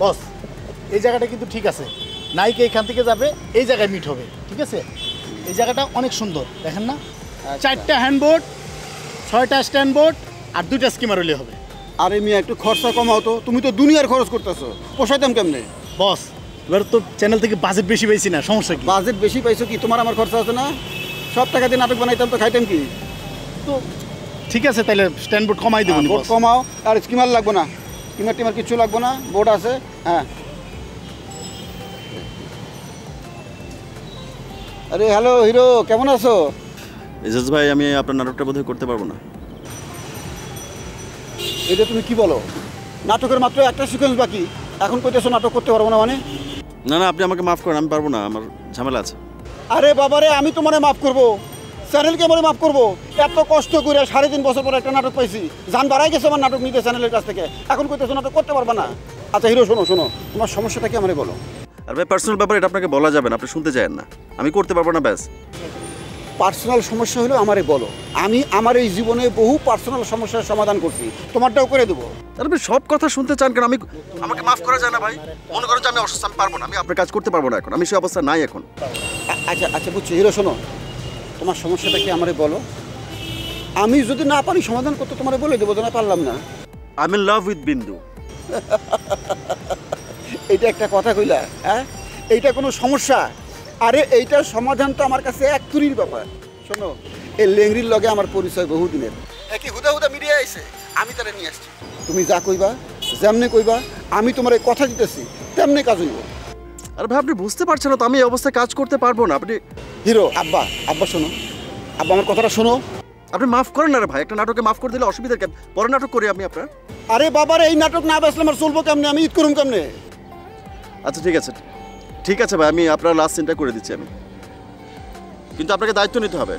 বস এই জায়গাটা কিন্তু ঠিক আছে, নায়িকা এখান থেকে যাবে এই জায়গায় মিট হবে, ঠিক আছে? এই জায়গাটা অনেক সুন্দর, দেখেন না? 4টা হ্যান্ডবোর্ড, 6টা স্ট্যান্ড বোর্ড আর 2টা স্কিমার হলে হবে। আরে মিয়া একটু খরচা কমাও তো, তুমি তো দুনিয়ার খরচ করতেছো, পোষাইতাম কেমনে? বস এবার তো চ্যানেল থেকে বাজেট বেশি পাইছি না, সমস্যা কি? বাজেট বেশি পাইছো কি? তোমার আমার খরচা আছে না? সব টাকা দিয়ে নাটক বানাইতাম তো খাইতাম কি? তো ঠিক আছে, তাহলে স্ট্যান্ড বোর্ড কমাই দেবো। বোর্ড কমাও, আর স্কিমার লাগবো না, স্কিমার টিমার কিছু লাগবো না, বোর্ড আছে। হ্যাঁ। আরে হ্যালো হিরো, কেমন আছো? এজাজ ভাই, আমি আপনার নাটকটা বোধহয় করতে পারবো না। এটা তুমি কি বলো? নাটকের মাত্র একটা সিকোয়েন্স বাকি, এখন কইতেছো নাটক করতে পারবো না মানে? না না, আপনি আমাকে মাফ করেন, আমি পারবো না, আমার ঝামেলা আছে। আরে বাবারে, আমি তোমারে মাফ করবো, চ্যানেলকে আমারে মাফ করবো। এত কষ্ট করে 3.5 বছর পরে একটা নাটক পাইছি, জান বাড়াই গেছে আমার নাটক নিতে চ্যানেলের কাছ থেকে, এখন কইতেছো নাটক করতে পারবা না? আচ্ছা হিরো, শোনো শোনো, তোমার সমস্যাটা কি আমারে বলো। আর ভাই, পার্সোনাল ব্যাপার, এটা আপনাকে বলা যাবে না, আপনি শুনতে চান না। আমি করতে পারবো না, ব্যাস। পার্সোনাল সমস্যা হলো আমারে বলো, আমি আমার এই জীবনে বহু পার্সোনাল সমস্যার সমাধান করছি, তোমারটাও করে দেবো। আর আপনি সব কথা শুনতে চান কেন? আমাকে মাফ করা যায় না ভাই? মনে করেন যে আমি অসুস্থ, আমি পারবো না, আমি আপনার কাজ করতে পারবো না এখন, আমি সেই অবস্থা নাই এখন। আচ্ছা আচ্ছা, বুঝছি হিরো, শোনো, তোমার সমস্যাটা কি আমারে বলো, আমি যদি না পারি সমাধান করতে তোমারে বলে দেবো, না পারলাম না। I am in love with বিন্দু। এইটা একটা কথা কইলা? হ্যাঁ, এইটা কোনো সমস্যা? আরে এইটার সমাধান তো আমার কাছে এক তুরির ব্যাপার। শোনো, এই লেংরির লগে আমার পরিচয় বহুদিনের, একই হুদা হুদা মিডিয়া আইছে, আমি তারা নিয়ে আসছি। তুমি যা কইবা, যেমনি কইবা, আমি তোমার এই কথা দিতেছি তেমনি কাজ হইব। আর ভাই, আপনি বুঝতে পারছেন না তো, আমি এই অবস্থায় কাজ করতে পারবো না। আপনি হিরো, আব্বা আব্বা শোনো, আব্বা আমার কথাটা শোনো। আপনি মাফ করেন না রে ভাই, একটা নাটকে মাফ করে দিলে অসুবিধা কেন? পরে নাটক করি আমি আপনার। আরে বাবার, এই নাটক না বেসলে আমার চলবো কেমনে? আমি ঈদ করুম কেমনে? আচ্ছা ঠিক আছে, ঠিক আছে ভাই, আমি আপনার লাস্ট সিনটা করে দিচ্ছি আমি, কিন্তু আপনাকে দায়িত্ব নিতে হবে।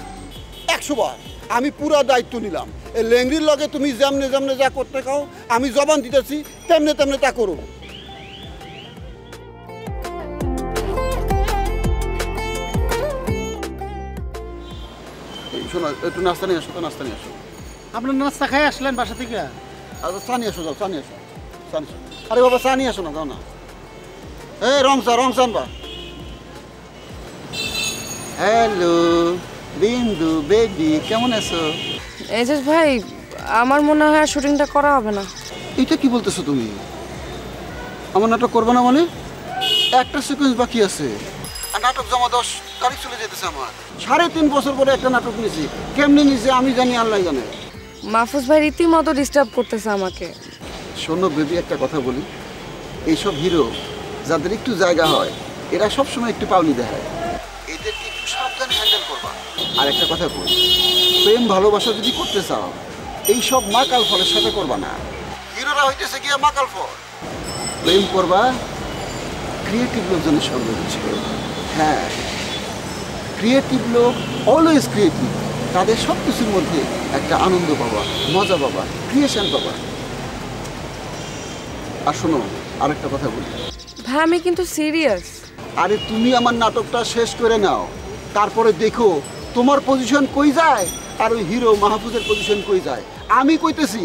100 বার আমি পুরো দায়িত্ব নিলাম। এই লেংরির লগে তুমি যেমনে যেমনে যা করতে খাও, আমি জবান দিতেছি তেমনে তেমনে তা করো। শোনো, একটু নাস্তা নিয়ে আসো তো, নাস্তা নিয়ে আসো। আপনার নাস্তা খাই আসলেন বাসা থেকে? আচ্ছা, চা নিয়ে আসো, যাও, চা নিয়ে আসো, চা নিয়ে আসো। আরে বাবা, চা নিয়ে আসো না, যাও না। এই রংসান বা। হ্যালো বিন্দু বেবি, কেমন আছো? এজাজ ভাই, আমার মনে হয় শুটিংটা করা হবে না। এটা কি বলতেছো তুমি? আমার নাটক করবে না মানে? একটা সিকোয়েন্স বাকি আছে, আর নাটক জমা 10 তারিখ চলে যেতেছে আমার। 3.5 বছর পরে একটা নাটক নিয়েছি, কেমনি নিয়েছি আমি জানি, আল্লাহ জানে। মাহফুজ ভাই রীতিমতো ডিস্টার্ব করতেছে আমাকে। শোনো বেবি, একটা কথা বলি, এইসব হিরো যাদের একটু জায়গা হয়, এরা সবসময় একটু পাওনি দেখায়, এদেরকে একটু সাবধানে হ্যান্ডেল করবা। আর একটা কথা বলি, প্রেম ভালোবাসা যদি করতে চাও, এইসব মাকাল ফলের সাথে করবা না। হিরোরা হইতেছে গিয়ে মাকাল ফল। প্রেম করবা ক্রিয়েটিভ লোকজনের সঙ্গে হচ্ছে। হ্যাঁ, ক্রিয়েটিভ লোক অলওয়েজ ক্রিয়েটিভ, তাদের সব কিছুর মধ্যে একটা আনন্দ পাবা, মজা পাবা, ক্রিয়েশন পাবা। আর শোনো, আরেকটা কথা বলি ভাই, আমি কিন্তু সিরিয়াস। আরে তুমি আমার নাটকটা শেষ করে নাও, তারপরে দেখো তোমার পজিশন কই যায় আর ওই হিরো মাহফুজের পজিশন কই যায়। আমি কইতেছি,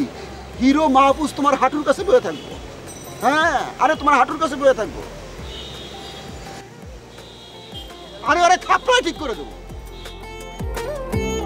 হিরো মাহফুজ তোমার হাঁটুর কাছে বয়ে থাকবো। হ্যাঁ, আরে তোমার হাঁটুর কাছে বয়ে থাকবো। আরে আরে থাপড়া ঠিক করে দেবো।